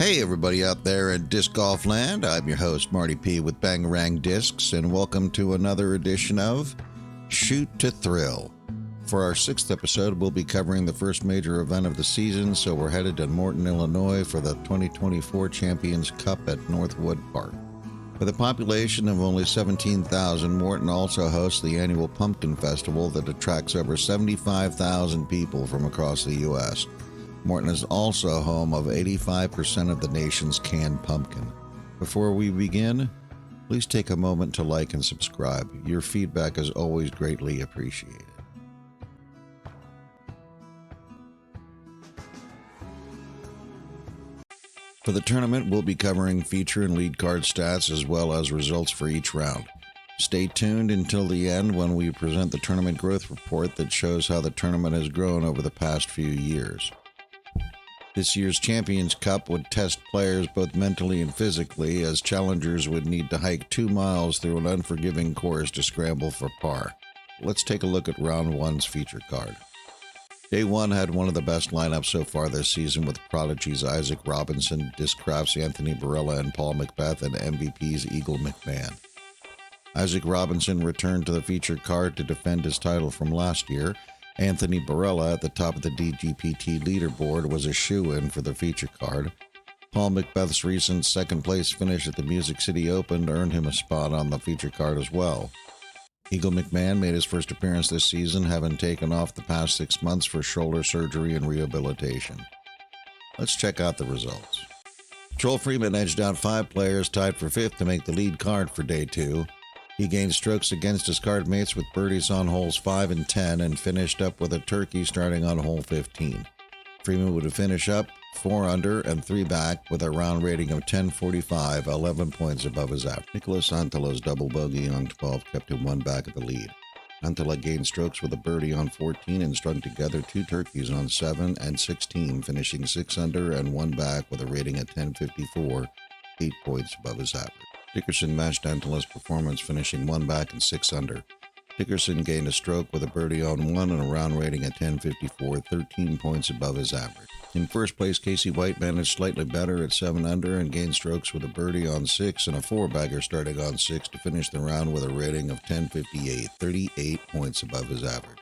Hey everybody out there in Disc Golf Land, I'm your host Marty P with Bangarang Discs, and welcome to another edition of Shoot to Thrill. For our 6th episode, we'll be covering the first major event of the season, so we're headed to Morton, Illinois for the 2024 Champions Cup at Northwood Park. With a population of only 17,000, Morton also hosts the annual Pumpkin Festival that attracts over 75,000 people from across the U.S. Morton is also home of 85% of the nation's canned pumpkin. Before we begin, please take a moment to like and subscribe. Your feedback is always greatly appreciated. For the tournament, we'll be covering feature and lead card stats as well as results for each round. Stay tuned until the end when we present the tournament growth report that shows how the tournament has grown over the past few years. This year's Champions Cup would test players both mentally and physically, as challengers would need to hike 2 miles through an unforgiving course to scramble for par. Let's take a look at round 1's feature card. Day 1 had one of the best lineups so far this season, with prodigies Isaac Robinson, Discraft's Anthony Barella, and Paul McBeth, and MVP's Eagle McMahon. Isaac Robinson returned to the feature card to defend his title from last year. Anthony Barella, at the top of the DGPT leaderboard, was a shoo-in for the feature card. Paul McBeth's recent second-place finish at the Music City Open earned him a spot on the feature card as well. Eagle McMahon made his first appearance this season, having taken off the past 6 months for shoulder surgery and rehabilitation. Let's check out the results. Joel Freeman edged out 5 players tied for 5th to make the lead card for Day 2. He gained strokes against his card mates with birdies on holes 5 and 10 and finished up with a turkey starting on hole 15. Freeman would finish up 4 under and 3 back with a round rating of 10.45, 11 points above his average. Nicholas Antela's double bogey on 12 kept him 1 back of the lead. Antela gained strokes with a birdie on 14 and strung together 2 turkeys on 7 and 16, finishing 6 under and 1 back with a rating of 10.54, 8 points above his average. Dickerson matched Antela's performance, finishing 1 back and 6 under. Dickerson gained a stroke with a birdie on 1 and a round rating at 10.54, 13 points above his average. In first place, Casey White managed slightly better at 7 under and gained strokes with a birdie on 6 and a 4-bagger starting on 6 to finish the round with a rating of 10.58, 38 points above his average.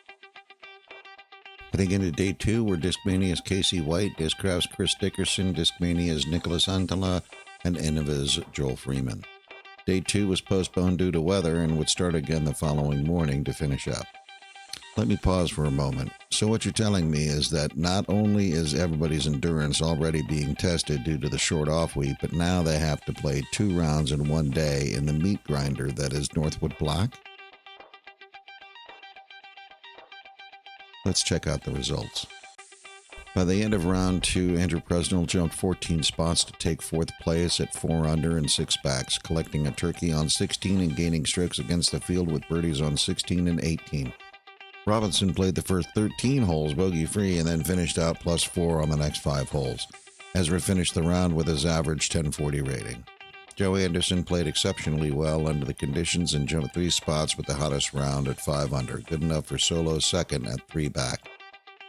Heading into Day 2 were Discmania's Casey White, Discraft's Chris Dickerson, Discmania's Nicholas Antela, and Innova's Joel Freeman. Day 2 was postponed due to weather and would start again the following morning to finish up. Let me pause for a moment. So what you're telling me is that not only is everybody's endurance already being tested due to the short off week, but now they have to play 2 rounds in 1 day in the meat grinder that is Northwood Black? Let's check out the results. By the end of round 2, Andrew Presnell jumped 14 spots to take 4th place at 4 under and 6 backs, collecting a turkey on 16 and gaining strokes against the field with birdies on 16 and 18. Robinson played the first 13 holes bogey-free and then finished out +4 on the next 5 holes. Ezra finished the round with his average 1040 rating. Joey Anderson played exceptionally well under the conditions and jumped 3 spots with the hottest round at 5 under, good enough for solo second at 3 back.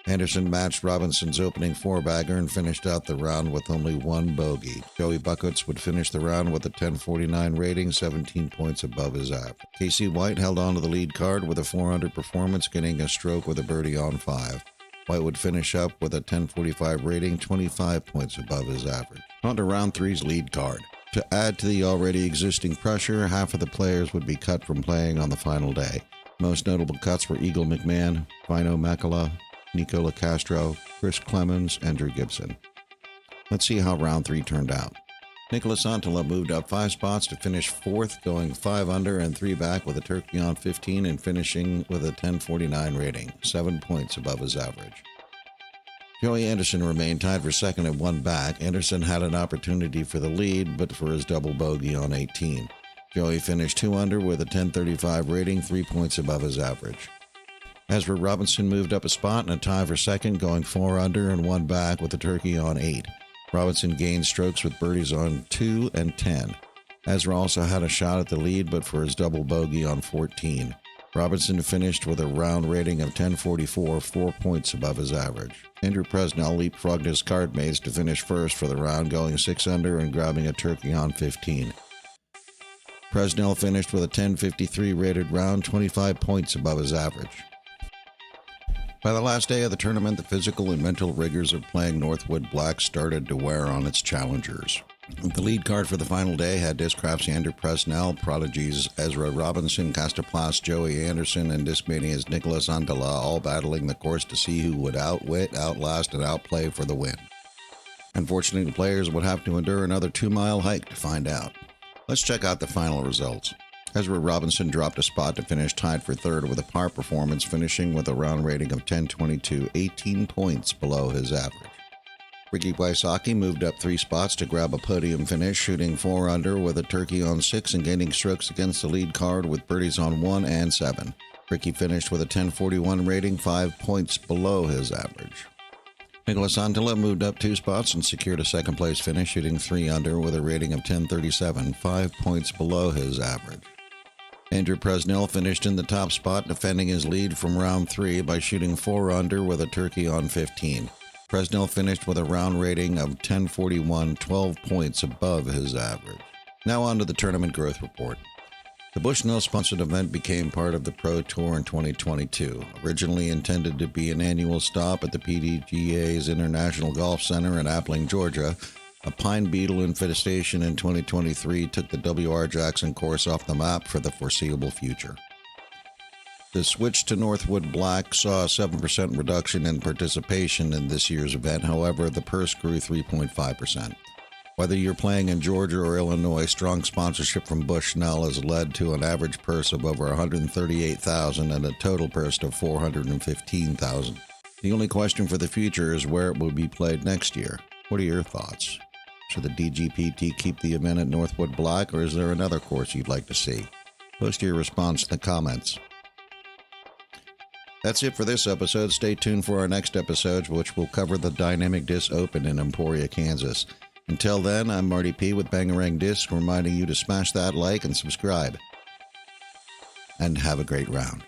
Anderson matched Robinson's opening 4-bagger and finished out the round with only 1 bogey. Joey Buckets would finish the round with a 1049 rating, 17 points above his average. Casey White held on to the lead card with a 4 under performance, getting a stroke with a birdie on 5. White would finish up with a 1045 rating, 25 points above his average. On to round 3's lead card. To add to the already existing pressure, half of the players would be cut from playing on the final day. Most notable cuts were Eagle McMahon, Vino Makala, Nicola Castro, Chris Clemens, and Drew Gibson. Let's see how round 3 turned out. Nicholas Antela moved up 5 spots to finish 4th, going 5 under and 3 back with a turkey on 15 and finishing with a 1049 rating, 7 points above his average. Joey Anderson remained tied for 2nd at 1 back. Anderson had an opportunity for the lead, but for his double bogey on 18. Joey finished 2 under with a 1035 rating, 3 points above his average. Ezra Robinson moved up a spot in a tie for 2nd, going 4 under and 1 back with a turkey on 8. Robinson gained strokes with birdies on 2 and 10. Ezra also had a shot at the lead, but for his double bogey on 14. Robinson finished with a round rating of 1044, 4 points above his average. Andrew Presnell leapfrogged his card mates to finish first for the round, going 6 under and grabbing a turkey on 15. Presnell finished with a 1053 rated round, 25 points above his average. By the last day of the tournament, the physical and mental rigors of playing Northwood Black started to wear on its challengers. The lead card for the final day had Discraft's Andrew Presnell, prodigies Ezra Robinson, Castoplast Joey Anderson, and Discmania's Nicholas Antala all battling the course to see who would outwit, outlast, and outplay for the win. Unfortunately, the players would have to endure another 2-mile hike to find out. Let's check out the final results. Ezra Robinson dropped a spot to finish tied for third with a par performance, finishing with a round rating of 1022, 18 points below his average. Ricky Wysocki moved up 3 spots to grab a podium finish, shooting 4 under with a turkey on 6 and gaining strokes against the lead card with birdies on 1 and 7. Ricky finished with a 1041 rating, 5 points below his average. Nicholas Antala moved up 2 spots and secured a second-place finish, shooting 3 under with a rating of 1037, 5 points below his average. Andrew Presnell finished in the top spot, defending his lead from round 3 by shooting 4 under with a turkey on 15. Presnell finished with a round rating of 1041, 12 points above his average. Now on to the tournament growth report. The Bushnell-sponsored event became part of the Pro Tour in 2022, originally intended to be an annual stop at the PDGA's International Golf Center in Appling, Georgia. A pine beetle infestation in 2023 took the W.R. Jackson course off the map for the foreseeable future. The switch to Northwood Black saw a 7% reduction in participation in this year's event. However, the purse grew 3.5%. Whether you're playing in Georgia or Illinois, strong sponsorship from Bushnell has led to an average purse of over $138,000 and a total purse of $415,000. The only question for the future is where it will be played next year. What are your thoughts? Should the DGPT keep the event at Northwood Black, or is there another course you'd like to see? Post your response in the comments. That's it for this episode. Stay tuned for our next episode, which will cover the Dynamic Disc Open in Emporia, Kansas. Until then, I'm Marty P. with Bangarang Discs, reminding you to smash that like and subscribe. And have a great round.